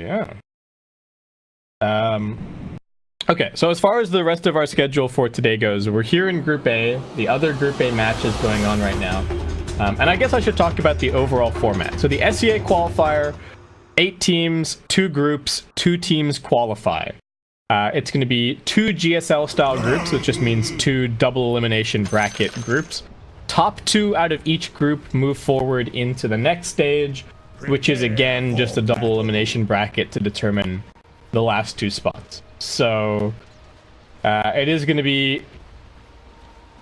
Yeah. Okay, so as far as the rest of our schedule for today goes, we're here in Group A. The other Group A match is going on right now. And I guess I should talk about the overall format. So the SEA qualifier, 8 teams, 2 groups, 2 teams qualify. It's going to be 2 GSL-style groups, which just means 2 double elimination bracket groups. Top 2 out of each group move forward into the next stage, which is again just a double elimination bracket to determine the last 2 spots. So it is going to be,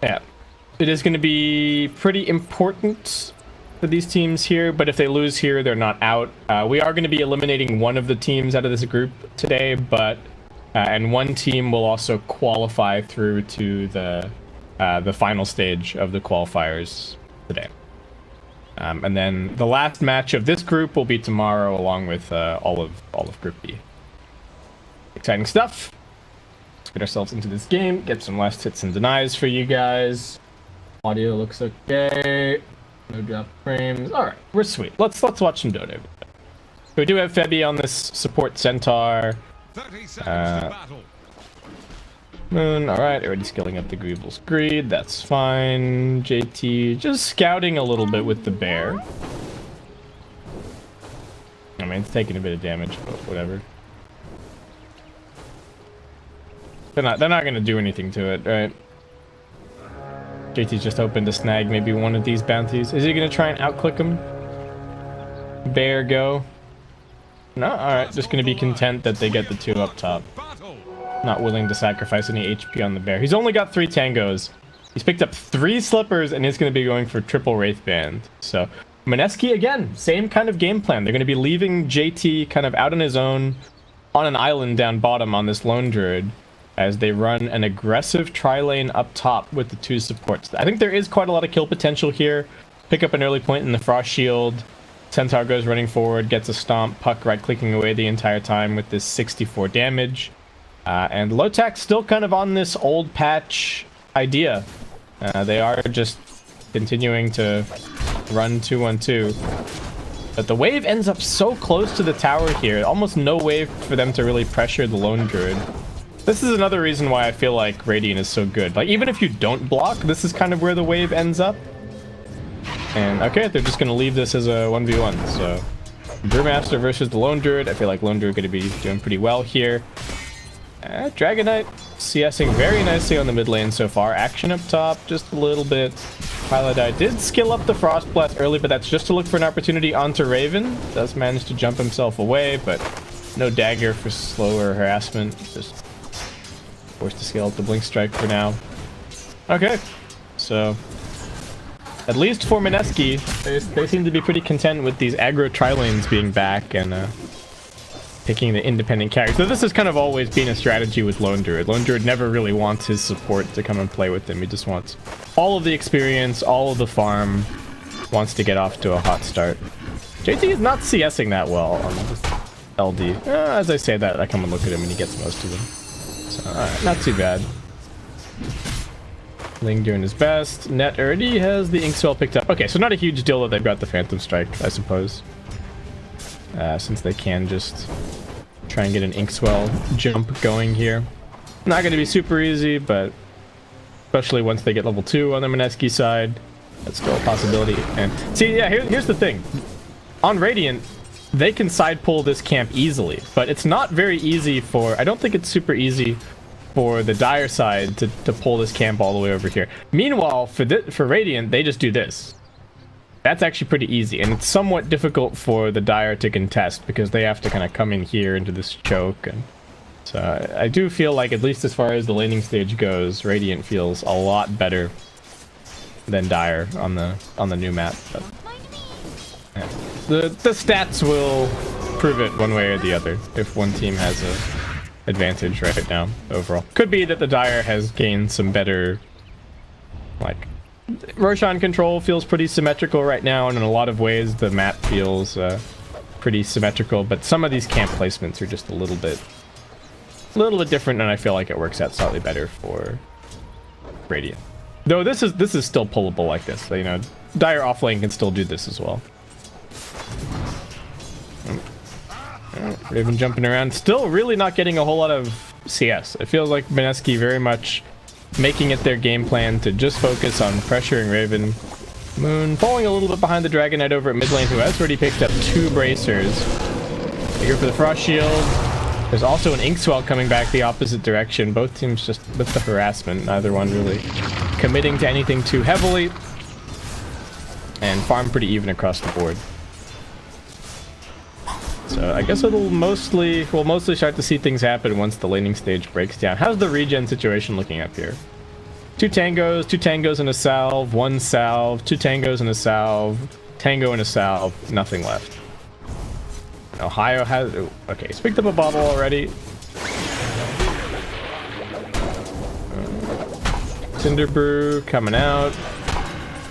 it is going to be pretty important for these teams here, but if they lose here, they're not out. We are going to be eliminating one of the teams out of this group today, but and one team will also qualify through to the final stage of the qualifiers today. And then the last match of this group will be tomorrow, along with all of Group B. Exciting stuff. Let's get ourselves into this game, get some last hits and denies for you guys. Audio looks okay. No drop frames. All right, we're sweet. Let's watch some Dota. We do have Febby on this support centaur. Moon, all right, already scaling up the Greevil's Greed. That's fine. JT just scouting a little bit with the bear. I mean, it's taking a bit of damage, but whatever. They're not gonna do anything to it, right? JT's just hoping to snag maybe one of these bounties. Is he gonna try and outclick him? Bear go. No, alright, just gonna be content that they get the 2 up top. Not willing to sacrifice any HP on the bear. He's only got 3 tangos. He's picked up 3 slippers and he's gonna be going for triple Wraith Band. So Mineski again, same kind of game plan. They're gonna be leaving JT kind of out on his own on an island down bottom on this lone druid, as they run an aggressive tri-lane up top with the 2 supports. I think there is quite a lot of kill potential here. Pick up an early point in the Frost Shield. Centaur goes running forward, gets a stomp, Puck right-clicking away the entire time with this 64 damage. And Lotac still kind of on this old patch idea. They are just continuing to run 2-1-2. But the wave ends up so close to the tower here. Almost no wave for them to really pressure the lone druid. This is another reason why I feel like Radiant is so good. Like, even if you don't block, this is kind of where the wave ends up. And, okay, they're just going to leave this as a 1v1. So, Brewmaster versus the Lone Druid. I feel like Lone Druid going to be doing pretty well here. Dragon Knight CSing very nicely on the mid lane so far. Action up top, just a little bit. Paladai did skill up the Frost Blast early, but that's just to look for an opportunity onto Raven. Does manage to jump himself away, but no dagger for slower harassment. Just forced to scale up the Blink Strike for now. Okay, so at least for Mineski, they seem to be pretty content with these aggro tri-lanes being back and picking the independent carry. So this has kind of always been a strategy with Lone Druid. Lone Druid never really wants his support to come and play with him. He just wants all of the experience, all of the farm, wants to get off to a hot start. JT is not CSing that well on this LD. As I say that, I come and look at him and he gets most of them. So, alright, not too bad. Ling doing his best. Net already has the Inkswell picked up. Okay, so not a huge deal that they've got the Phantom Strike, I suppose. Since they can just try and get an Inkswell jump going here. Not going to be super easy, but especially once they get level 2 on the Mineski side, that's still a possibility. And see, yeah, here's the thing. On Radiant, they can side pull this camp easily, but it's not very easy for... I don't think it's super easy for the Dire side to pull this camp all the way over here. Meanwhile, for Radiant, they just do this. That's actually pretty easy, and it's somewhat difficult for the Dire to contest because they have to kind of come in here into this choke. And so I do feel like, at least as far as the laning stage goes, Radiant feels a lot better than Dire on the new map. But, yeah. The stats will prove it one way or the other if one team has a advantage right now overall. Could be that the Dire has gained some better, like, Roshan control feels pretty symmetrical right now, and in a lot of ways the map feels pretty symmetrical, but some of these camp placements are just a little bit different, and I feel like it works out slightly better for Radiant. Though this is still pullable like this. You know, Dire offlane can still do this as well. Raven jumping around, still really not getting a whole lot of CS. It feels like Mineski very much making it their game plan to just focus on pressuring Raven. Moon falling a little bit behind the Dragon Knight over at mid lane, who has already picked up 2 bracers. Here for the Frost Shield. There's also an Inkswell coming back the opposite direction. Both teams just with the harassment, neither one really committing to anything too heavily. And farm pretty even across the board. So I guess we'll mostly start to see things happen once the laning stage breaks down. How's the regen situation looking up here? 2 tangos and a salve, 1 salve, 2 tangos and a salve, tango and a salve, nothing left. Ohio has... okay, he's picked up a bottle already. Cinder Brew coming out.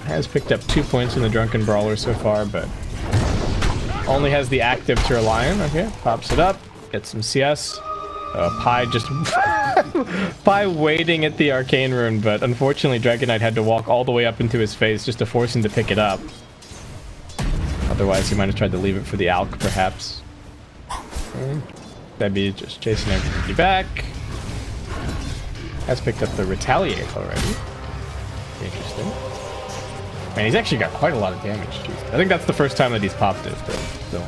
Has picked up 2 points in the Drunken Brawler so far, but only has the active to rely on. Okay, pops it up, gets some CS. Pi just... Pi waiting at the Arcane Rune, but unfortunately Dragon Knight had to walk all the way up into his face just to force him to pick it up. Otherwise, he might have tried to leave it for the Alk, perhaps. Debbie just chasing everybody back. Has picked up the Retaliate already. Interesting. Man, he's actually got quite a lot of damage. Jeez. I think that's the first time that he's popped it, but still.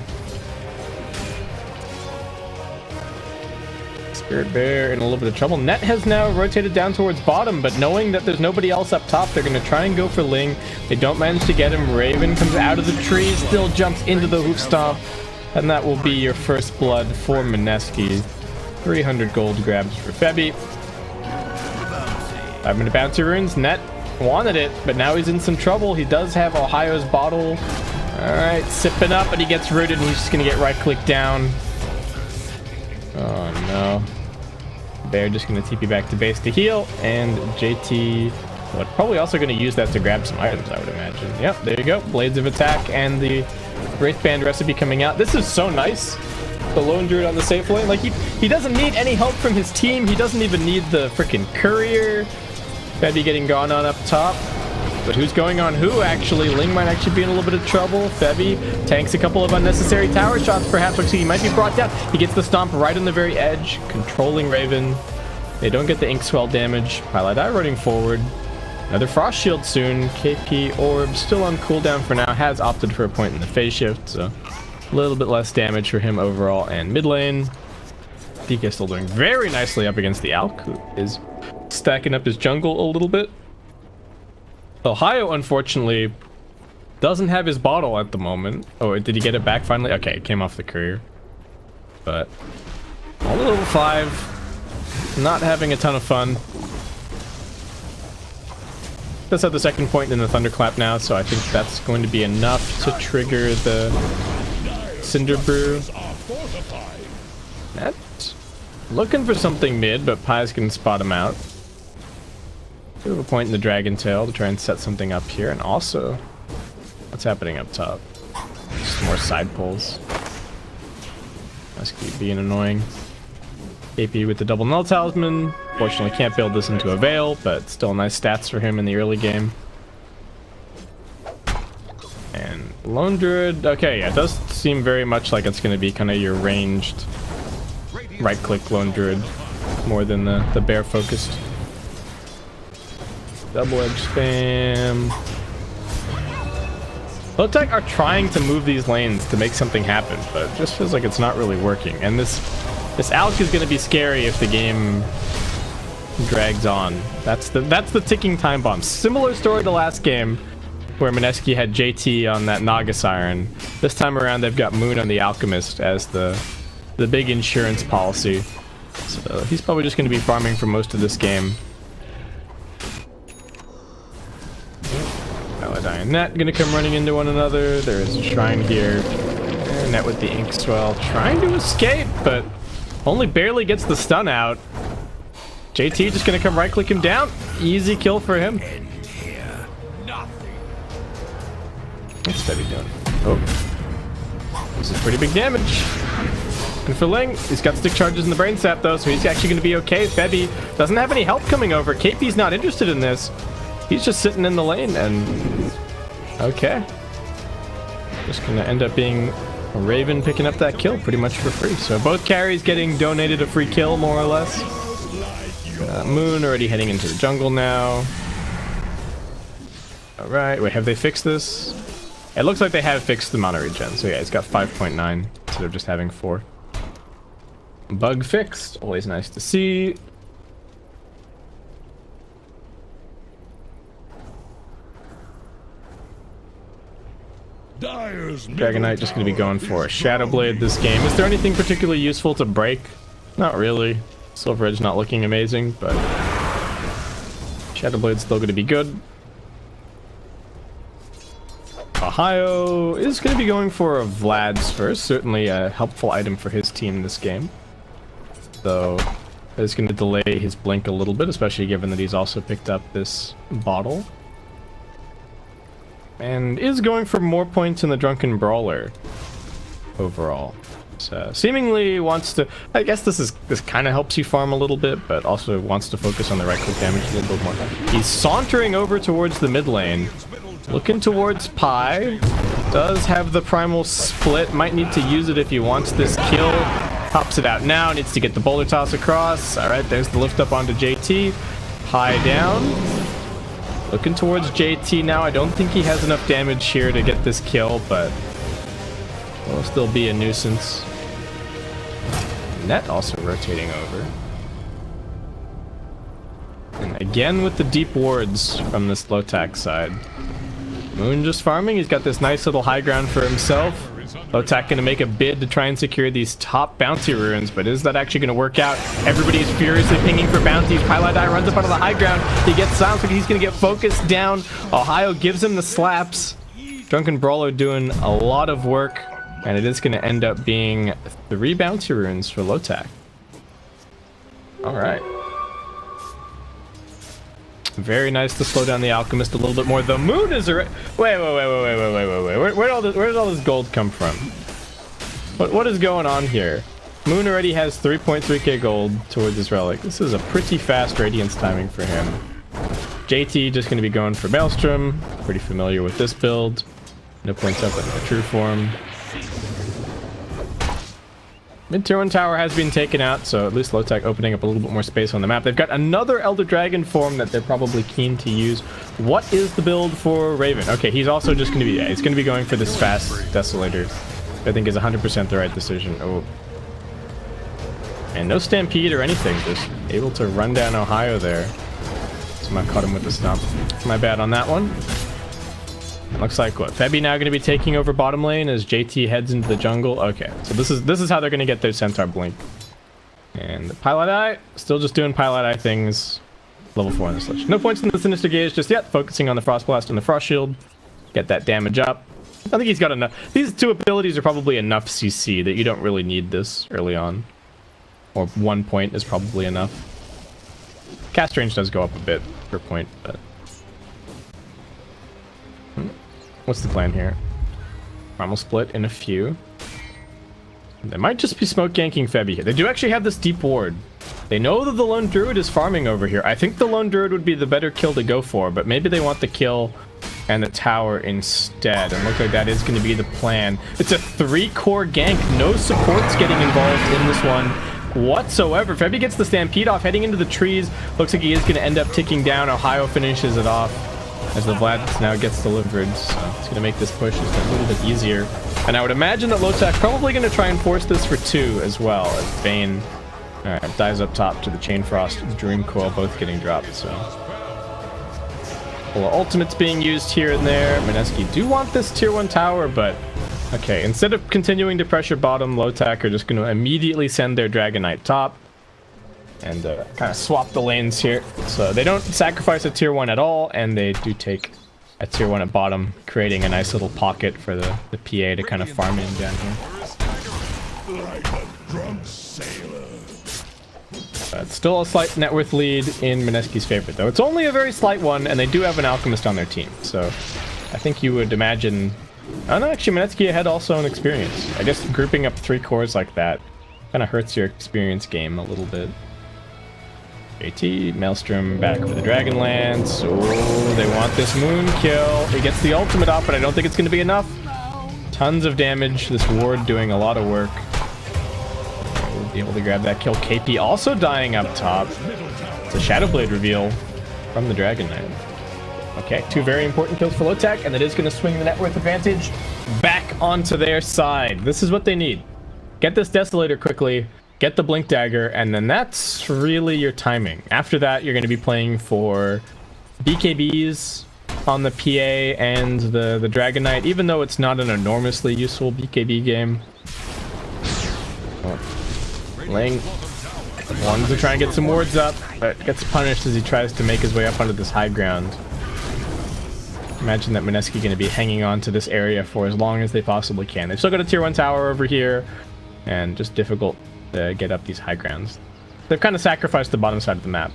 Spirit Bear in a little bit of trouble. Net has now rotated down towards bottom, but knowing that there's nobody else up top, they're going to try and go for Ling. They don't manage to get him. Raven comes out of the tree, still jumps into the hoof stomp, and that will be your first blood for Mineski. 300 gold grabs for Febby. 5-minute bouncy runes. Net wanted it, but now he's in some trouble. He does have Ohio's bottle. All right, sipping up, but he gets rooted, and he's just going to get right-click down. Oh, no. Bear just going to TP back to base to heal, and JT probably also going to use that to grab some items, I would imagine. Yep, there you go. Blades of Attack and the Wraithband recipe coming out. This is so nice. The Lone Druid on the safe lane. Like, he doesn't need any help from his team. He doesn't even need the freaking courier. Febby getting gone on up top. But who's going on who, actually? Ling might actually be in a little bit of trouble. Febby tanks a couple of unnecessary tower shots, perhaps. Looks like he might be brought down. He gets the stomp right on the very edge, controlling Raven. They don't get the Inkswell damage. Highlight Eye running forward. Another Frost Shield soon. KP Orb still on cooldown for now. Has opted for a point in the phase shift, so a little bit less damage for him overall. And mid lane, DK still doing very nicely up against the Alk, who is stacking up his jungle a little bit. Ohio, unfortunately, doesn't have his bottle at the moment. Oh, did he get it back finally? Okay, it came off the courier. But only level 5. Not having a ton of fun. Does have the second point in the Thunderclap now, so I think that's going to be enough to trigger the Cinder Brew. That's looking for something mid, but Pies can spot him out. Do have a point in the Dragon Tail to try and set something up here, and also, what's happening up top? Just more side pulls. Must keep being annoying. AP with the double null talisman. Fortunately, can't build this into a Veil, but still nice stats for him in the early game. And Lone Druid. Okay, yeah, it does seem very much like it's going to be kind of your ranged right-click Lone Druid more than the bear focused. Double edge spam. Lotac are trying to move these lanes to make something happen, but it just feels like it's not really working. And this Alk is going to be scary if the game drags on. That's the ticking time bomb. Similar story to last game, where Mineski had JT on that Naga Siren. This time around, they've got Moon on the Alchemist as the big insurance policy. So he's probably just going to be farming for most of this game. Paladin and Net gonna come running into one another. There is a shrine here. And Net with the Inkswell trying to escape, but only barely gets the stun out. JT just gonna come right click him down. Easy kill for him. What's Febby doing? Oh. This is pretty big damage. And for Ling, he's got stick charges in the brain sap though, so he's actually gonna be okay. Febby doesn't have any help coming over. KP's not interested in this. He's just sitting in the lane and okay. Just gonna end up being Raven picking up that kill pretty much for free. So both carries getting donated a free kill, more or less. Moon already heading into the jungle now. Alright, wait, have they fixed this? It looks like they have fixed the mana regen. So yeah, it's got 5.9 instead of just having 4. Bug fixed, always nice to see. Dragon Knight just going to be going for a Shadow Blade this game. Is there anything particularly useful to break? Not really. Silver Edge not looking amazing, but Shadow Blade's still going to be good. Ohio is going to be going for a Vlad's first. Certainly a helpful item for his team this game. Though it's going to delay his blink a little bit, especially given that he's also picked up this bottle. And is going for more points in the Drunken Brawler overall. So seemingly wants to, I guess this kind of helps you farm a little bit, but also wants to focus on the right click damage a little bit more. He's sauntering over towards the mid lane, looking towards Pi. Does have the primal split, might need to use it if he wants this kill. Pops it out now, needs to get the boulder toss across. All right, there's the lift up onto JT. Pi down. Looking towards JT now. I don't think he has enough damage here to get this kill, but will still be a nuisance. Net also rotating over. And again with the deep wards from this Lotac side. Moon just farming. He's got this nice little high ground for himself. Lotac going to make a bid to try and secure these top bounty ruins, but is that actually going to work out? Everybody's furiously pinging for bounties. Pilotai runs up onto the high ground. He gets silenced, but he's going to get focused down. Ohio gives him the slaps. Drunken Brawler doing a lot of work, and it is going to end up being 3 bounty ruins for Lotac. All right. Very nice to slow down the Alchemist a little bit more. The Moon is wait. Where did all this gold come from? What is going on here? Moon already has 3.3k gold towards his relic. This is a pretty fast Radiance timing for him. JT just going to be going for Maelstrom. Pretty familiar with this build. No points up in the true form. Mid-tier 1 tower has been taken out, so at least Lotac opening up a little bit more space on the map. They've got another Elder Dragon form that they're probably keen to use. What is the build for Raven? Okay, he's also just going to be, yeah, he's going to be going for this fast Desolator. I think is 100% the right decision. Oh. And no Stampede or anything, just able to run down Ohio there. Somehow caught him with the stomp. My bad on that one. Looks like what? Febby now going to be taking over bottom lane as JT heads into the jungle. Okay, so this is how they're going to get their Centaur blink. And the Pilotai still just doing Pilotai things. Level 4 on the Sledge. No points in the Sinister Gaze just yet. Focusing on the Frost Blast and the Frost Shield. Get that damage up. I think he's got enough. These 2 abilities are probably enough CC that you don't really need this early on. Or 1 point is probably enough. Cast range does go up a bit per point, but... What's the plan here? Primal split in a few. They might just be smoke ganking Febby here. They do actually have this deep ward. They know that the Lone Druid is farming over here. I think the Lone Druid would be the better kill to go for, but maybe they want the kill and the tower instead. And look like that is going to be the plan. It's a 3-core gank. No supports getting involved in this one whatsoever. Febby gets the Stampede off, heading into the trees. Looks like he is going to end up ticking down. Ohio finishes it off as the Vlad now gets delivered. So it's going to make this push just a little bit easier. And I would imagine that Lotac probably going to try and force this for 2 as well, as Bane dies up top to the Chain Frost, Dream Coil both getting dropped. So well, ultimates being used here and there. Mineski do want this tier 1 tower, but okay, instead of continuing to pressure bottom, Lotac are just going to immediately send their Dragon Knight top and kind of swap the lanes here. So they don't sacrifice a tier 1 at all, and they do take a tier 1 at bottom, creating a nice little pocket for the PA to kind of farm in down here. Like a drunk sailor. Still a slight net worth lead in Mineski's favor, though. It's only a very slight one, and they do have an Alchemist on their team. So I think you would imagine... Oh no, actually Mineski ahead also in experience. I guess grouping up 3 cores like that kind of hurts your experience game a little bit. JT, Maelstrom back for the Dragonlance. Oh, they want this Moon kill. He gets the ultimate off, but I don't think it's going to be enough. Tons of damage. This ward doing a lot of work. We'll be able to grab that kill. KP also dying up top. It's a Shadow Blade reveal from the Dragon Knight. Okay, 2 very important kills for Lotac, and that is going to swing the net worth advantage back onto their side. This is what they need. Get this Desolator quickly, get the Blink Dagger, and then that's really your timing. After that, you're going to be playing for BKBs on the PA and the Dragon Knight, even though it's not an enormously useful BKB game. Ling wanted to try and get some wards up, but gets punished as he tries to make his way up onto this high ground. Imagine that Mineski going to be hanging on to this area for as long as they possibly can. They've still got a tier 1 tower over here, and just difficult to get up these high grounds. They've kind of sacrificed the bottom side of the map.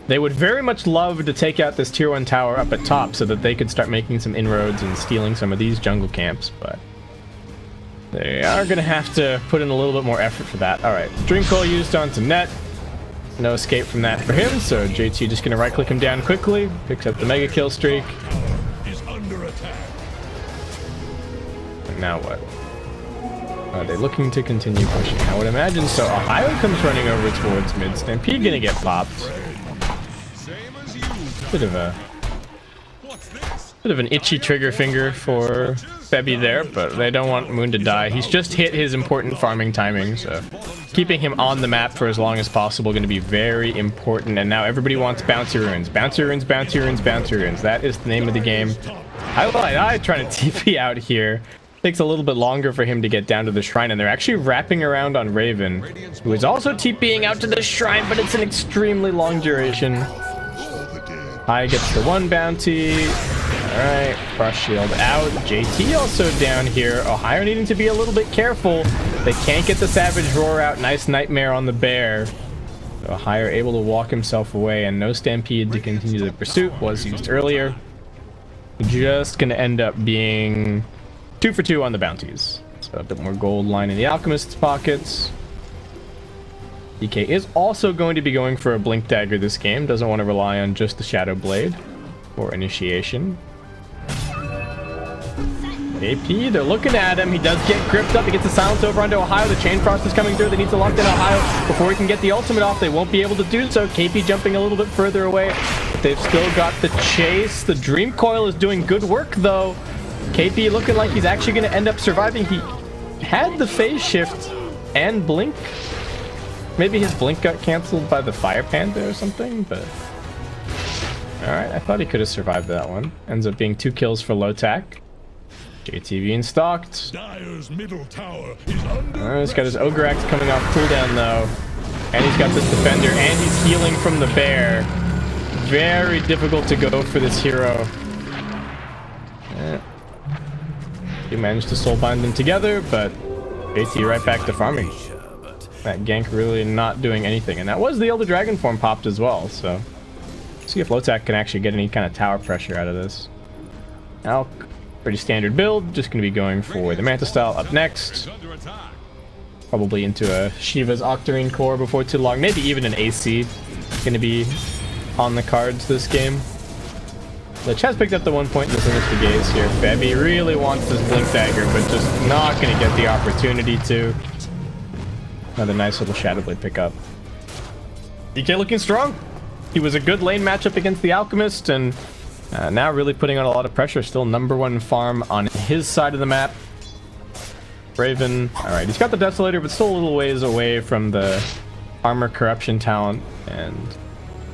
They would very much love to take out this tier 1 tower up at top so that they could start making some inroads and stealing some of these jungle camps, but they are going to have to put in a little bit more effort for that. Alright, Dream Coil used onto net. No escape from that for him, so JT just going to right-click him down quickly. Picks up the mega kill streak. Is under attack. And now what? Are they looking to continue pushing? I would imagine so. Ohio comes running over towards mid. Stampede going to get popped. Bit of an itchy trigger finger for Febby there, but they don't want Moon to die. He's just hit his important farming timing, so keeping him on the map for as long as possible going to be very important. And now everybody wants bouncy runes. Bouncy runes, bouncy runes, bouncy runes. That is the name of the game. I trying to TP out here. Takes a little bit longer for him to get down to the shrine, and they're actually wrapping around on Raven, who is also TPing out to the shrine, but it's an extremely long duration. High gets the 1 bounty. Alright, Frost Shield out. JT also down here. Ohio needing to be a little bit careful. They can't get the Savage Roar out. Nice Nightmare on the bear. So Ohio able to walk himself away, and no Stampede to continue the pursuit was used earlier. Just going to end up being 2 for 2 on the bounties. So a bit more gold line in the Alchemist's pockets. DK is also going to be going for a Blink Dagger this game. Doesn't want to rely on just the Shadow Blade for initiation. AP, they're looking at him. He does get gripped up. He gets the silence over onto Ohio. The Chain Frost is coming through. They need to lock down Ohio before he can get the ultimate off. They won't be able to do so. KP jumping a little bit further away, but they've still got the chase. The Dream Coil is doing good work, though. KP looking like he's actually going to end up surviving. He had the phase shift and blink. Maybe his blink got canceled by the Fire Panda or something, but... Alright, I thought he could have survived that one. Ends up being 2 kills for Lotac. JT being stalked. Dire's middle tower is under He's got his Ogre Axe coming off cooldown, though. And he's got this Defender, and he's healing from the bear. Very difficult to go for this hero. He managed to soulbind them together, but JT right back to farming. That gank really not doing anything, and that was the Elder Dragon form popped as well, so see if Lotac can actually get any kind of tower pressure out of this. Now, pretty standard build, just going to be going for the Manta style up next. Probably into a Shiva's Octarine core before too long, maybe even an AC going to be on the cards this game. Lich has picked up the 1 point in the Sinister Gaze here. Febby really wants this Blink Dagger, but just not going to get the opportunity to. Another nice little Shadow Blade pickup. DK looking strong. He was a good lane matchup against the Alchemist, and now really putting on a lot of pressure. Still #1 farm on his side of the map. Raven, alright, he's got the Desolator, but still a little ways away from the Armor Corruption talent. And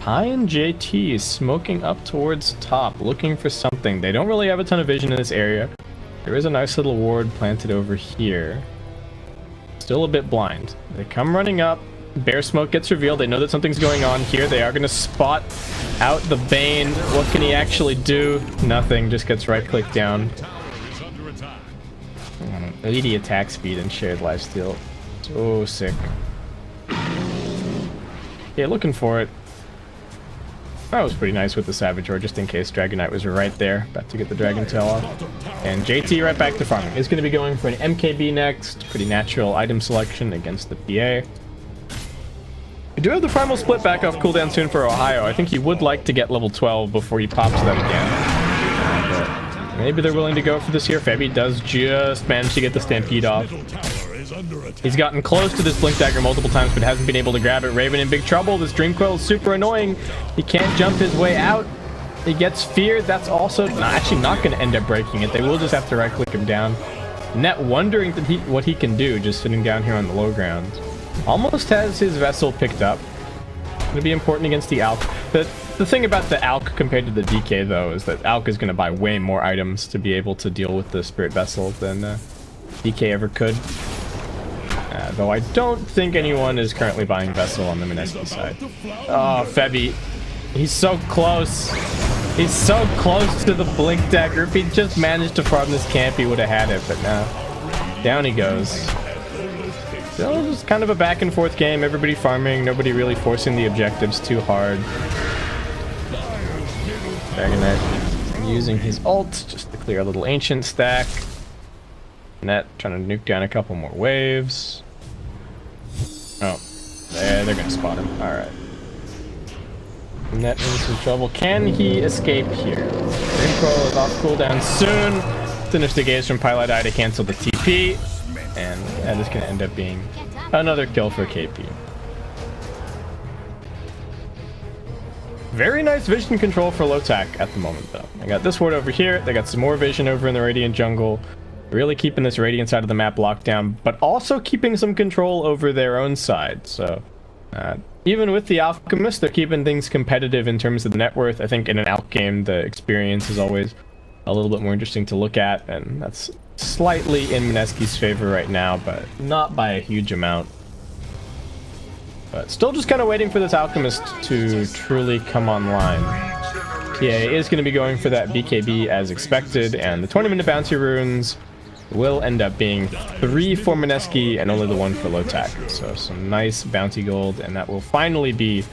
Pi and JT is smoking up towards top, looking for something. They don't really have a ton of vision in this area. There is a nice little ward planted over here. Still a bit blind. They come running up. Bear smoke gets revealed. They know that something's going on here. They are going to spot out the Bane. What can he actually do? Nothing. Just gets right-clicked down. Elite attack speed and shared lifesteal. So sick. Yeah, looking for it. That was pretty nice with the Savage Roar, just in case Dragon Knight was right there. About to get the Dragon Tail off. And JT right back to farming. Is going to be going for an MKB next. Pretty natural item selection against the PA. We do have the Primal Split back off cooldown soon for Ohio. I think he would like to get level 12 before he pops that again. But Maybe they're willing to go for this here. Febby does just manage to get the Stampede off. Middle tower is under attack. He's gotten close to this Blink Dagger multiple times, but hasn't been able to grab it. Raven in big trouble. This Dream Coil is super annoying. He can't jump his way out. He gets feared. That's also actually not going to end up breaking it. They will just have to right-click him down. Net wondering what he can do, just sitting down here on the low ground. Almost has his Vessel picked up. Going to be important against the Alk. The thing about the Alk compared to the DK, though, is that Alk is going to buy way more items to be able to deal with the Spirit Vessel than DK ever could. Though I don't think anyone is currently buying Vessel on the Mineski side. Oh, Febby. He's so close. He's so close to the Blink Dagger. If he just managed to farm this camp, he would have had it, but no. Down he goes. Still just kind of a back and forth game. Everybody farming, nobody really forcing the objectives too hard. Dragon Knight using his ult just to clear a little ancient stack. Net trying to nuke down a couple more waves. Oh, they're gonna spot him. All right. Net in some trouble. Can he escape here? Dream Coil is off cooldown soon. Finish the gaze from Pilot Eye to cancel the TP. And that is going to end up being another kill for KP. Very nice vision control for Lotac at the moment, though. I got this ward over here. They got some more vision over in the Radiant jungle. Really keeping this Radiant side of the map locked down, but also keeping some control over their own side. So, even with the Alchemist, they're keeping things competitive in terms of the net worth. I think in an Alch game, the experience is always a little bit more interesting to look at, and that's slightly in Mineski's favor right now, but not by a huge amount. But still just kind of waiting for this Alchemist to truly come online. TA is going to be going for that BKB as expected, and the 20-minute bounty runes will end up being 3 for Mineski and only the 1 for Lotac. So some nice bounty gold, and that will finally be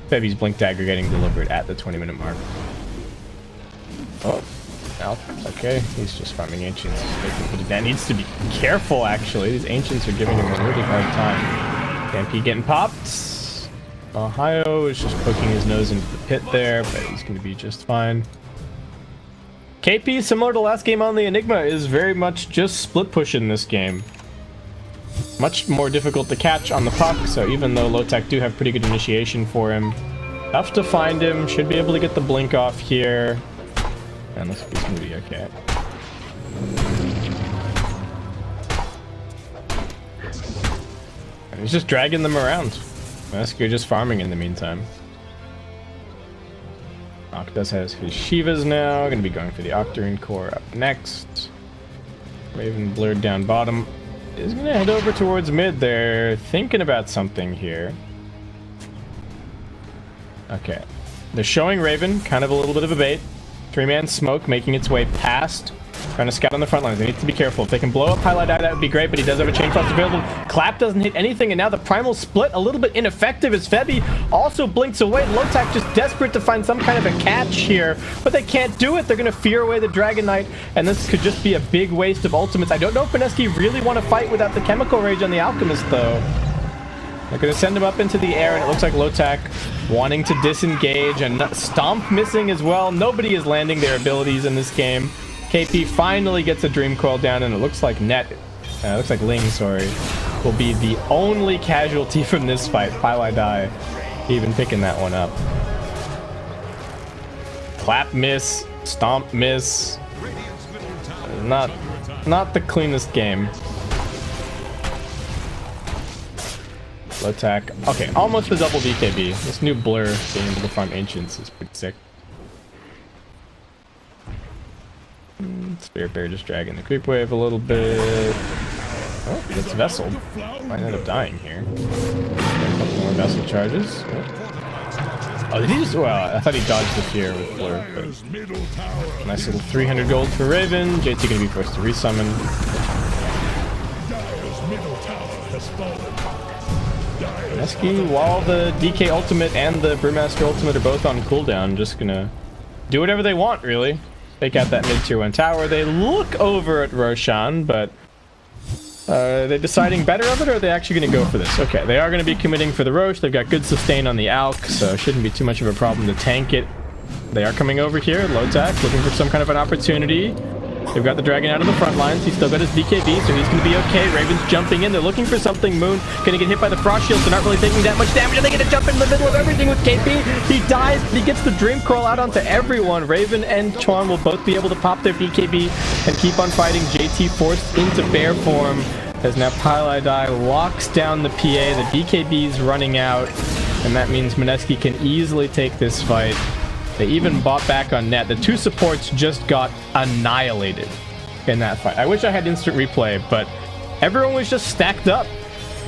Febby's Blink Dagger getting delivered at the 20-minute mark. Oh, okay, he's just farming Ancients. That needs to be careful, actually. These Ancients are giving him a really hard time. Stampede getting popped. Ohio is just poking his nose into the pit there, but he's going to be just fine. KP, similar to last game on the Enigma, is very much just split pushing this game. Much more difficult to catch on the puck, so even though Lotac do have pretty good initiation for him, tough to find him. Should be able to get the blink off here. And this is going to be okay. And he's just dragging them around. Mineski just farming in the meantime. Octus has his Shivas now. Going to be going for the Octarine Core up next. Raven blurred down bottom. Is going to head over towards mid. They're thinking about something here. Okay. They're showing Raven, kind of a little bit of a bait. 3-man smoke making its way past. Trying to scout on the front lines. They need to be careful. If they can blow up Highlight Eye, that would be great, but he does have a Chain Frost available. Clap doesn't hit anything, and now the Primal Split, a little bit ineffective as Febby also blinks away. Lotac just desperate to find some kind of a catch here, but they can't do it. They're going to fear away the Dragon Knight, and this could just be a big waste of ultimates. I don't know if Mineski really want to fight without the Chemical Rage on the Alchemist, though. They're going to send him up into the air, and it looks like Lotac wanting to disengage, and Stomp missing as well. Nobody is landing their abilities in this game. KP finally gets a Dream Coil down, and it looks like looks like Ling, sorry, will be the only casualty from this fight. Pilot Die even picking that one up. Clap miss, Stomp miss. Not the cleanest game. Lotac. Okay, almost a double BKB. This new blur being able to farm Ancients is pretty sick. Spirit Bear just dragging the creep wave a little bit. Oh, he gets Vessel. Might end up dying here. A couple more Vessel charges. Oh, did he just... Well, I thought he dodged the fear with blur. But nice little 300 gold for Raven. JT gonna be forced to resummon. Mineski, while the DK ultimate and the Brewmaster ultimate are both on cooldown, just gonna do whatever they want, really. Take out that mid-tier 1 tower. They look over at Roshan, but are they deciding better of it, or are they actually going to go for this? Okay, they are going to be committing for the Rosh. They've got good sustain on the Alk, so it shouldn't be too much of a problem to tank it. They are coming over here. Lotac looking for some kind of an opportunity. They've got the Dragon out of the front lines. He's still got his BKB, so he's going to be okay. Raven's jumping in. They're looking for something. Moon going to get hit by the Frost Shield, so not really taking that much damage. And they get to jump in the middle of everything with KP. He dies. He gets the Dream Coil out onto everyone. Raven and Chuan will both be able to pop their BKB and keep on fighting. JT forced into bear form as now Pylai locks down the PA. The BKB's running out, and that means Mineski can easily take this fight. They even bought back on net. The two supports just got annihilated in that fight. I wish I had instant replay, but everyone was just stacked up.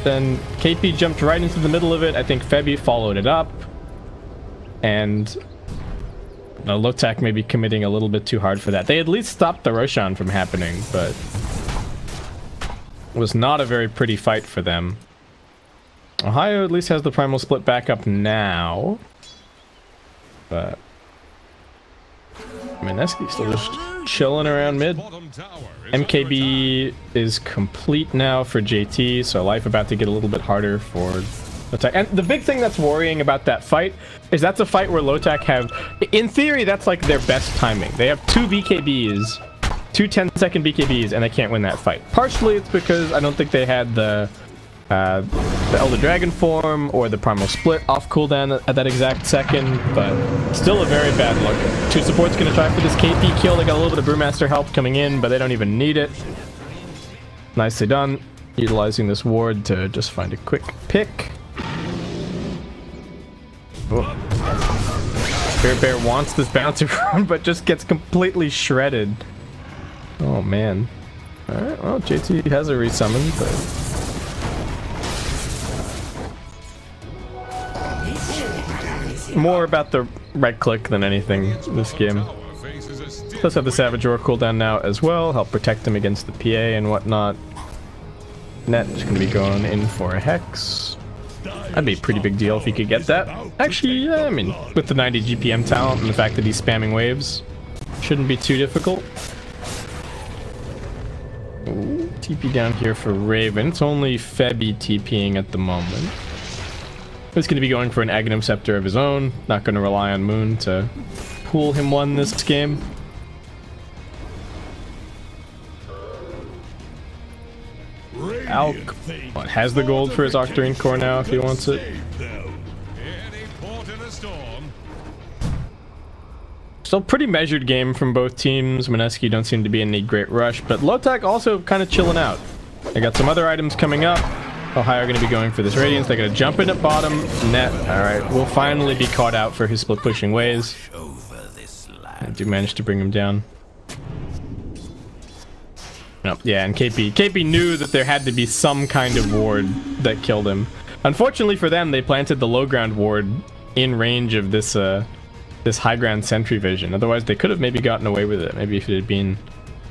Then KP jumped right into the middle of it. I think Febby followed it up. And Lotac may be committing a little bit too hard for that. They at least stopped the Roshan from happening, but it was not a very pretty fight for them. Ohio at least has the Primal Split back up now. But Mineski still just chilling around mid. MKB is complete now for JT, so life about to get a little bit harder for Lotac. And the big thing that's worrying about that fight is that's a fight where Lotac have, in theory, that's like their best timing. They have two BKBs, two 10-second BKBs, and they can't win that fight. Partially it's because I don't think they had the Elder Dragon form or the Primal Split off cooldown at that exact second, but still a very bad look. Two supports gonna try for this KP kill. They got a little bit of Brewmaster help coming in, but they don't even need it. Nicely done. Utilizing this ward to just find a quick pick. Oh. Spirit Bear wants this bouncer run, but just gets completely shredded. Oh man. Alright, well JT has a resummon, but more about the right click than anything this game. Let's have the Savage Roar cooldown now as well, help protect him against the PA and whatnot. Net is going to be going in for a Hex. That'd be a pretty big deal if he could get that. Actually, yeah, I mean, with the 90 GPM talent and the fact that he's spamming waves, shouldn't be too difficult. Ooh, TP down here for Raven. It's only Febby TPing at the moment. He's going to be going for an Aghanim Scepter of his own. Not going to rely on Moon to pull him one this game. Alk has the gold for his Octarine Core now if he wants it. Still pretty measured game from both teams. Mineski don't seem to be in any great rush, but Lotac also kind of chilling out. They got some other items coming up. Ohio are going to be going for this Radiance. They're going to jump in at bottom. Net. Alright, will finally be caught out for his split pushing ways. I do manage to bring him down. Nope, yeah, and KP knew that there had to be some kind of ward that killed him. Unfortunately for them, they planted the low ground ward in range of this this high ground sentry vision. Otherwise, they could have maybe gotten away with it. Maybe if it had been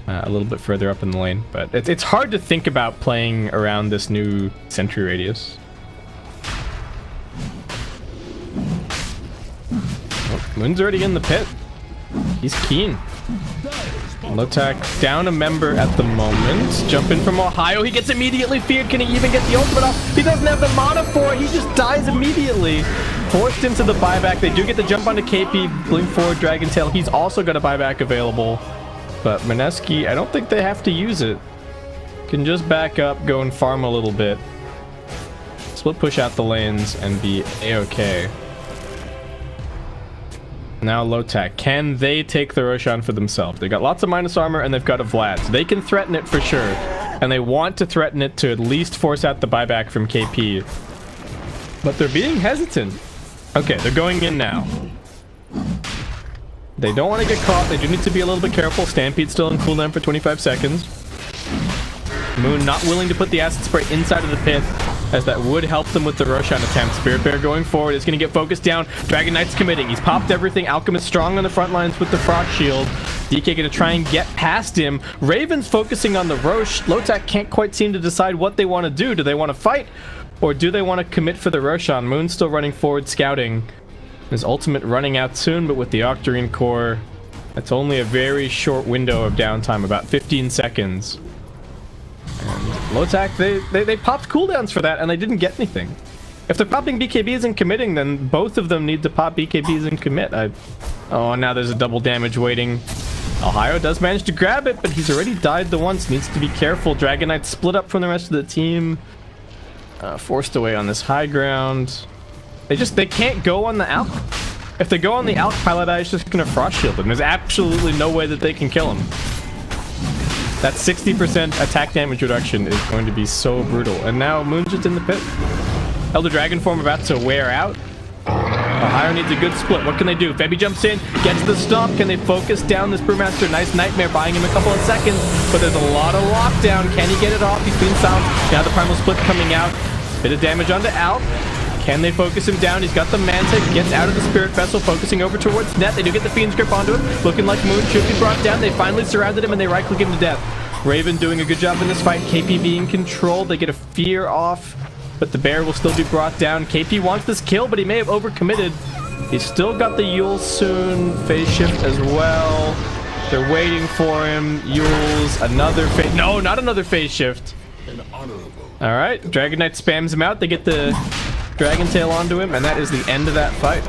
a little bit further up in the lane. But it's hard to think about playing around this new sentry radius. Oh, Moon's already in the pit. He's keen. Lotac down a member at the moment. Jump in from Ohio. He gets immediately feared. Can he even get the ultimate off? He doesn't have the mana for it. He just dies immediately. Forced into the buyback. They do get the jump onto KP. Blink forward, Dragon Tail. He's also got a buyback available. But Mineski, I don't think they have to use it. Can just back up, go and farm a little bit. Split push out the lanes and be a-okay. Now Lotac, can they take the Roshan for themselves? They got lots of minus armor and they've got a Vlad, so they can threaten it for sure. And they want to threaten it to at least force out the buyback from KP. But they're being hesitant. Okay, they're going in now. They don't want to get caught. They do need to be a little bit careful. Stampede's still in cooldown for 25 seconds. Moon not willing to put the acid spray inside of the pit, as that would help them with the Roshan attempt. Spirit Bear going forward is going to get focused down. Dragon Knight's committing. He's popped everything. Alchemist strong on the front lines with the Frost Shield. DK going to try and get past him. Raven's focusing on the Rosh. Lotac can't quite seem to decide what they want to do. Do they want to fight? Or do they want to commit for the Roshan? Moon's still running forward, scouting. His ultimate running out soon, but with the Octarine Core, that's only a very short window of downtime, about 15 seconds. And Lotac, they popped cooldowns for that, and they didn't get anything. If they're popping BKBs and committing, then both of them need to pop BKBs and commit. Oh, now there's a double damage waiting. Ohio does manage to grab it, but he's already died the once. Needs to be careful. Dragon Knight split up from the rest of the team. Forced away on this high ground. They can't go on the Alk. If they go on the Alk, Pilot Eye is just gonna frost shield him. There's absolutely no way that they can kill him. That 60% attack damage reduction is going to be so brutal. And now Moon's just in the pit. Elder Dragon form about to wear out. Ohio needs a good split. What can they do? Febby jumps in, gets the stomp. Can they focus down this Brewmaster? Nice Nightmare, buying him a couple of seconds, but there's a lot of lockdown. Can he get it off? He's being silenced. Now the Primal Split coming out. Bit of damage onto Alp. Can they focus him down? He's got the Manta, gets out of the Spirit Vessel, focusing over towards Net. They do get the Fiend's Grip onto him. Looking like Moon should be brought down. They finally surrounded him and they right-click him to death. Raven doing a good job in this fight. KP being controlled. They get a Fear off, but the Bear will still be brought down. KP wants this kill, but he may have overcommitted. He's still got the Yule soon. Phase shift as well. They're waiting for him. Yule's another phase. No, not another phase shift. All right, Dragon Knight spams him out. They get the Dragon Tail onto him, and that is the end of that fight.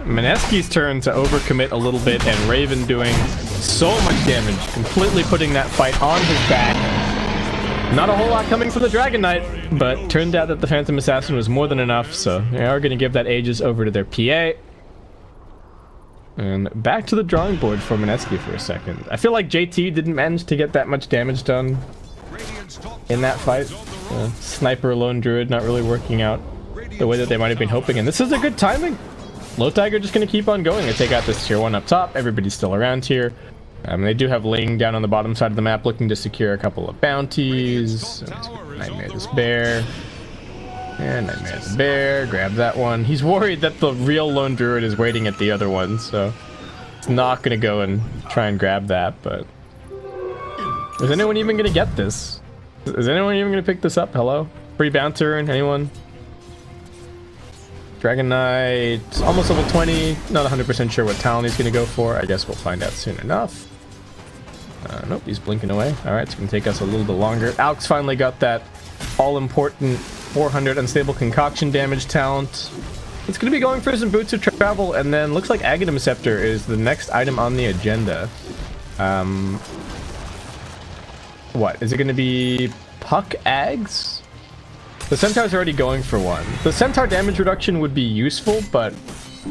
Mineski's turn to overcommit a little bit, and Raven doing so much damage, completely putting that fight on his back. Not a whole lot coming from the Dragon Knight, but turned out that the Phantom Assassin was more than enough, so they are going to give that Aegis over to their PA. And back to the drawing board for Mineski for a second. I feel like JT didn't manage to get that much damage done in that fight. Sniper Lone Druid not really working out the way that they might have been hoping, and this is a good timing. Lotac are just going to keep on going. They take out this tier 1 up top. Everybody's still around here. They do have Ling down on the bottom side of the map looking to secure a couple of bounties. Nightmare this Bear. And Nightmare the Bear. Grab that one. He's worried that the real Lone Druid is waiting at the other one, so it's not going to go and try and grab that, but is anyone even going to get this? Is anyone even going to pick this up? Hello? Free bouncer? Anyone? Dragon Knight, almost level 20. Not 100% sure what talent he's going to go for. I guess we'll find out soon enough. Nope, he's blinking away. Alright, it's going to take us a little bit longer. Alex finally got that all-important 400 unstable concoction damage talent. It's going to be going for some Boots of Travel, and then looks like Aghanim Scepter is the next item on the agenda. What? Is it going to be Puck Ags? The Centaur's already going for one. The Centaur damage reduction would be useful, but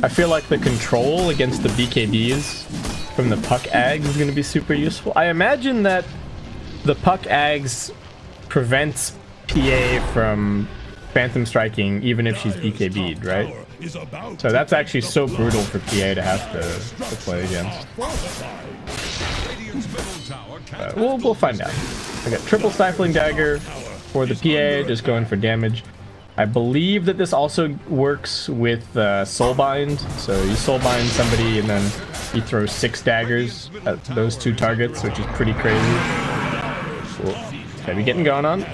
I feel like the control against the BKBs from the Puck Ags is going to be super useful. I imagine that the Puck Ags prevents PA from Phantom Striking even if she's BKB'd, right? So that's actually so brutal for PA to have to play against. We'll find out. I got triple Stifling Dagger for the PA, just going for damage. I believe that this also works with Soulbind. So you Soulbind somebody and then you throw 6 daggers at those 2 targets, which is pretty crazy. Cool. Heavy getting going on.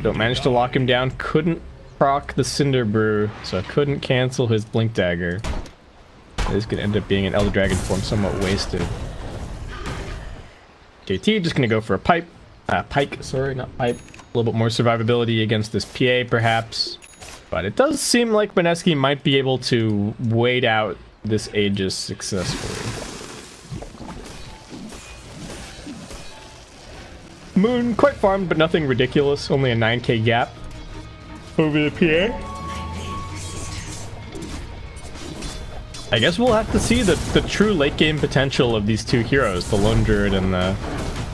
Don't manage to lock him down. Couldn't proc the Cinder Brew, so I couldn't cancel his Blink Dagger. This could end up being an Elder Dragon form, somewhat wasted. JT just gonna go for a pike, sorry, not pipe. A little bit more survivability against this PA, perhaps. But it does seem like Mineski might be able to wait out this Aegis successfully. Moon, quite farmed, but nothing ridiculous. Only a 9k gap over the PA. I guess we'll have to see the true late game potential of these two heroes, the Lone Druid and the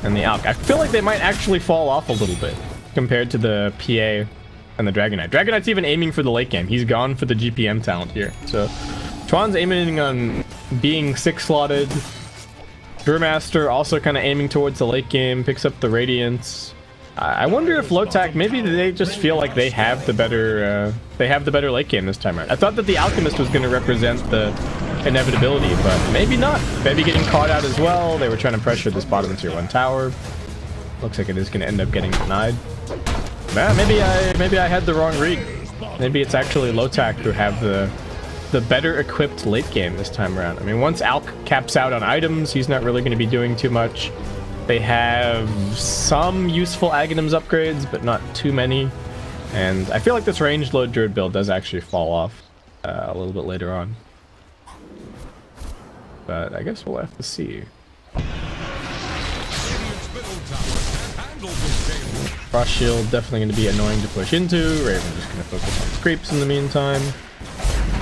Alk. I feel like they might actually fall off a little bit compared to the PA and the Dragon Knight. Dragon Knight's even aiming for the late game. He's gone for the GPM talent here. So Chuan's aiming on being 6-slotted. Brewmaster also kind of aiming towards the late game, picks up the Radiance. I wonder if Lotac, maybe they just feel like they have the better late game this time around. I thought that the Alchemist was going to represent the inevitability, but maybe not. Maybe getting caught out as well. They were trying to pressure this bottom tier 1 tower. Looks like it is going to end up getting denied. Maybe I had the wrong read. Maybe it's actually Lotac who have the better equipped late game this time around. I mean, once Alk caps out on items, he's not really going to be doing too much. They have some useful Aghanims upgrades, but not too many. And I feel like this ranged low Druid build does actually fall off a little bit later on. but I guess we'll have to see. Frost Shield definitely going to be annoying to push into. Raven just going to focus on creeps in the meantime.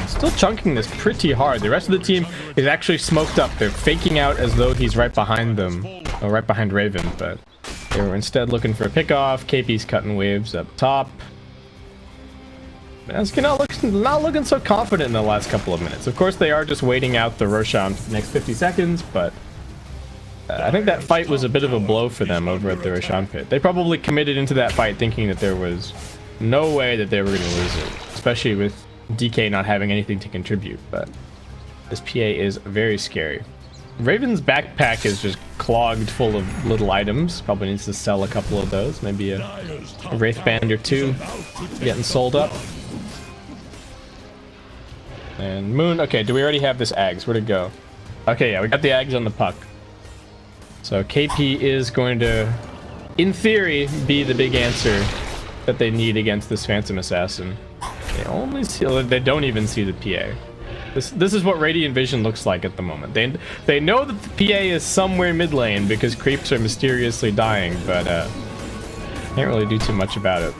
Still chunking this pretty hard. The rest of the team is actually smoked up. They're faking out as though he's right behind them, or right behind Raven, but they were instead looking for a pickoff. KP's cutting waves up top. Mineski not looking so confident in the last couple of minutes. Of course, they are just waiting out the Roshan for the next 50 seconds, but I think that fight was a bit of a blow for them over at the Roshan pit. They probably committed into that fight thinking that there was no way that they were going to lose it, especially with DK not having anything to contribute, but this PA is very scary. Raven's backpack is just clogged full of little items. Probably needs to sell a couple of those. Maybe a Wraith Band or two getting sold up. And Moon, okay, do we already have this Ags? Where'd it go? Okay, yeah, we got the Ags on the puck. So KP is going to, in theory, be the big answer that they need against this Phantom Assassin. They only see, they don't even see the PA. This is what Radiant Vision looks like at the moment. They know that the PA is somewhere mid lane because creeps are mysteriously dying, but can't really do too much about it.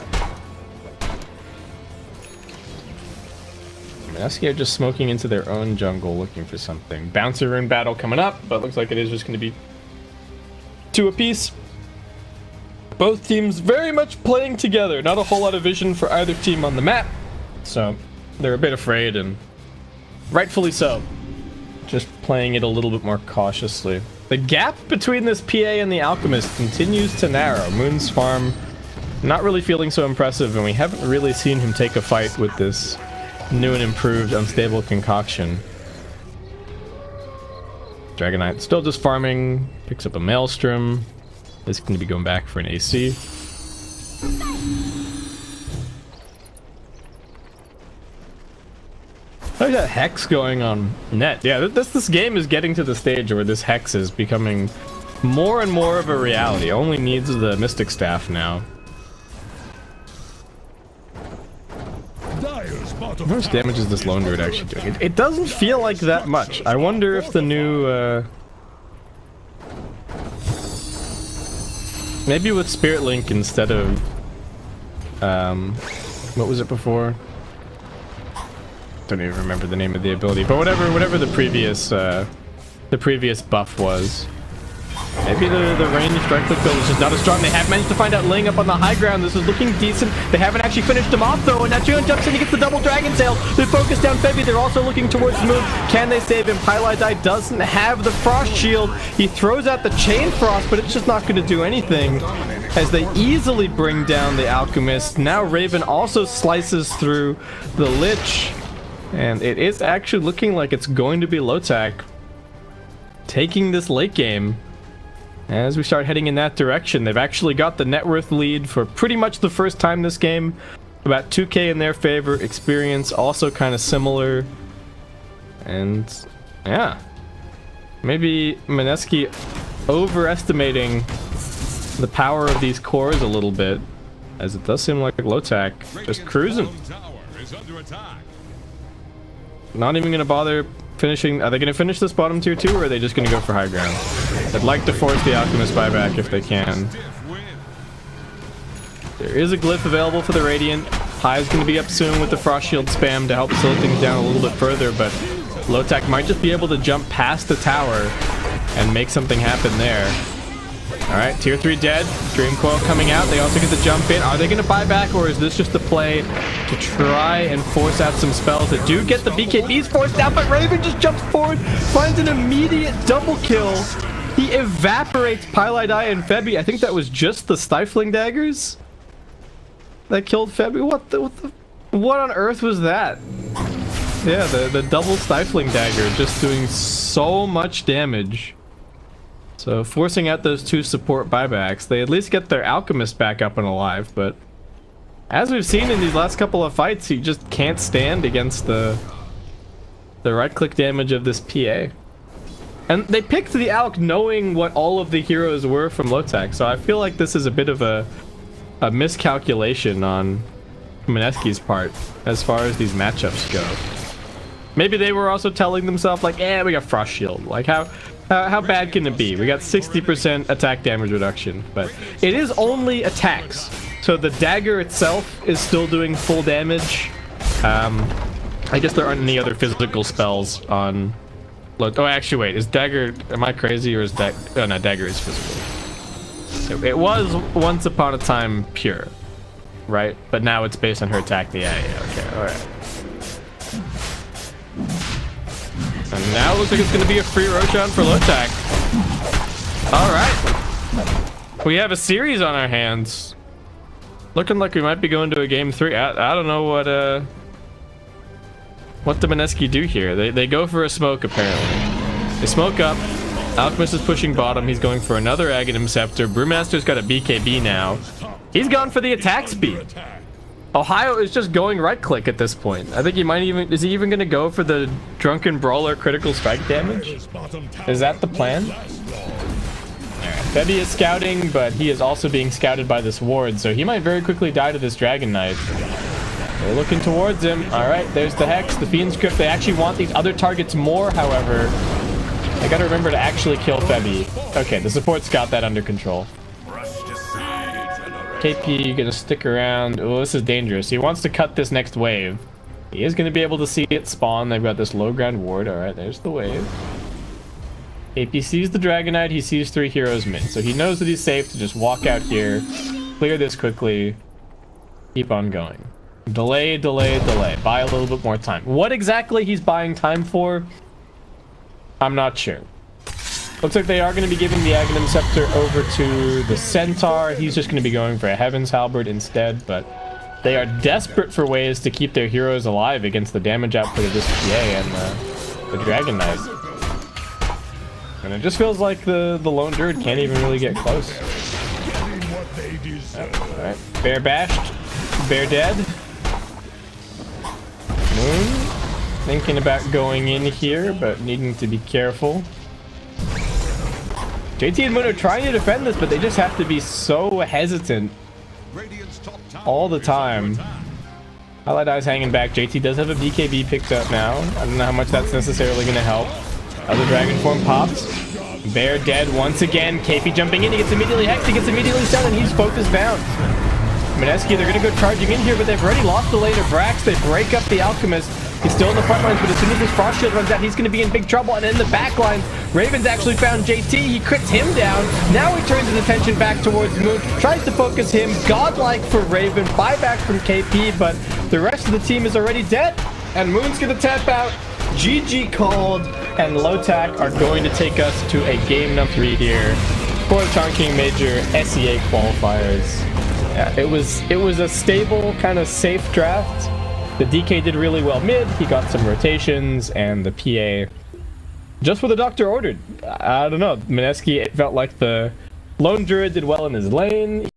Mineski are just smoking into their own jungle looking for something. Bouncer rune battle coming up, but looks like it is just going to be 2 apiece. Both teams very much playing together. Not a whole lot of vision for either team on the map, so they're a bit afraid, and rightfully so. Just playing it a little bit more cautiously. The gap between this PA and the Alchemist continues to narrow. Moon's farm not really feeling so impressive, and we haven't really seen him take a fight with this new and improved unstable concoction. Dragonite still just farming, picks up a Maelstrom. This is going to be going back for an AC. Look at that Hex going on net. Yeah, this game is getting to the stage where this Hex is becoming more and more of a reality. Only needs the Mystic Staff now. How much damage is this Lone Druid actually doing? It doesn't feel like that much. I wonder if the new... maybe with Spirit Link instead of... what was it before? Don't even remember the name of the ability, but whatever the previous buff was. Maybe the ranged right click build is just not as strong. They have managed to find out Ling up on the high ground. This is looking decent. They haven't actually finished him off though, and now Juan jumps in, he gets the double Dragon Tail. They focus down Febby. They're also looking towards the moon. Can they save him? Pylai doesn't have the Frost Shield. He throws out the Chain Frost, but it's just not going to do anything as they easily bring down the Alchemist. Now Raven also slices through the Lich, and it is actually looking like it's going to be Lotac taking this late game. As we start heading in that direction, they've actually got the net worth lead for pretty much the first time this game. About 2k in their favor. Experience also kind of similar. And yeah, maybe Mineski overestimating the power of these cores a little bit, as it does seem like Lotac just cruising. Not even gonna bother finishing. Are they gonna finish this bottom tier 2, or are they just gonna go for high ground? I'd like to force the Alchemist buyback if they can. There is a glyph available for the Radiant. High is gonna be up soon with the Frost Shield spam to help slow things down a little bit further, but Lotac might just be able to jump past the tower and make something happen there. Alright, tier 3 dead. Dream Coil coming out. They also get the jump in. Are they going to buy back, or is this just a play to try and force out some spells that do get the BKBs forced out? But Raven just jumps forward, finds an immediate double kill. He evaporates Pylai and Febby. I think that was just the Stifling Daggers that killed Febby. What on earth was that? Yeah, the double Stifling Dagger just doing so much damage. So forcing out those 2 support buybacks, they at least get their Alchemist back up and alive, but as we've seen in these last couple of fights, he just can't stand against the right-click damage of this PA. And they picked the Alch knowing what all of the heroes were from Lotac, so I feel like this is a bit of a miscalculation on Mineski's part as far as these matchups go. Maybe they were also telling themselves like, we got Frost Shield. Like how bad can it be? We got 60% attack damage reduction, but it is only attacks. So the dagger itself is still doing full damage. I guess there aren't any other physical spells on... Oh, actually, wait. Is dagger... Am I crazy or is that... Oh, no, dagger is physical. It was once upon a time pure, right? But now it's based on her attack. Yeah, okay, alright. And now it looks like it's going to be a free Roshan for Lotac. Alright. We have a series on our hands. Looking like we might be going to a game 3. I don't know what the Mineski do here. They go for a smoke, apparently. They smoke up. Alchemist is pushing bottom. He's going for another Aghanim Scepter. Brewmaster's got a BKB now. He's gone for the attack speed. Ohio is just going right-click at this point. I think he might even... Is he even going to go for the Drunken Brawler critical strike damage? Is that the plan? Febby is scouting, but he is also being scouted by this ward, so he might very quickly die to this Dragon Knight. They're looking towards him. Alright, there's the Hex, the Fiend's Crypt. They actually want these other targets more, however. I gotta remember to actually kill Febby. Okay, the support's got that under control. KP gonna stick around. Oh, this is dangerous. He wants to cut this next wave. He is gonna be able to see it spawn. They've got this low ground ward. Alright, there's the wave. KP sees the Dragon Knight. He sees 3 heroes mid. So he knows that he's safe to just walk out here, clear this quickly, keep on going. Delay, delay, delay. Buy a little bit more time. What exactly he's buying time for, I'm not sure. Looks like they are going to be giving the Aghanim Scepter over to the Centaur. He's just going to be going for a Heaven's Halberd instead, but they are desperate for ways to keep their heroes alive against the damage output of this PA and the Dragon Knight. And it just feels like the Lone Druid can't even really get close. Alright, Bear bashed. Bear dead. Moon thinking about going in here, but needing to be careful. JT and Moon are trying to defend this, but they just have to be so hesitant all the time. Highlight Eye's hanging back. JT does have a BKB picked up now. I don't know how much that's necessarily going to help. Other Dragon Form pops. Bear dead once again. KP jumping in. He gets immediately hexed. He gets immediately stunned, and he's focused down. Mineski, they're going to go charging in here, but they've already lost the lane of Brax. They break up the Alchemist. He's still in the front lines, but as soon as his Frost Shield runs out, he's going to be in big trouble. And in the back lines, Raven's actually found JT. He crits him down. Now he turns his attention back towards Moon. Tries to focus him. Godlike for Raven. Buyback from KP, but the rest of the team is already dead. And Moon's going to tap out. GG called. And Lotac are going to take us to a game number 3 here for the CHONGQING Major SEA qualifiers. Yeah, it was a stable, kind of safe draft. The DK did really well mid. He got some rotations, and the PA just what the doctor ordered. I don't know. Mineski, it felt like the Lone Druid did well in his lane.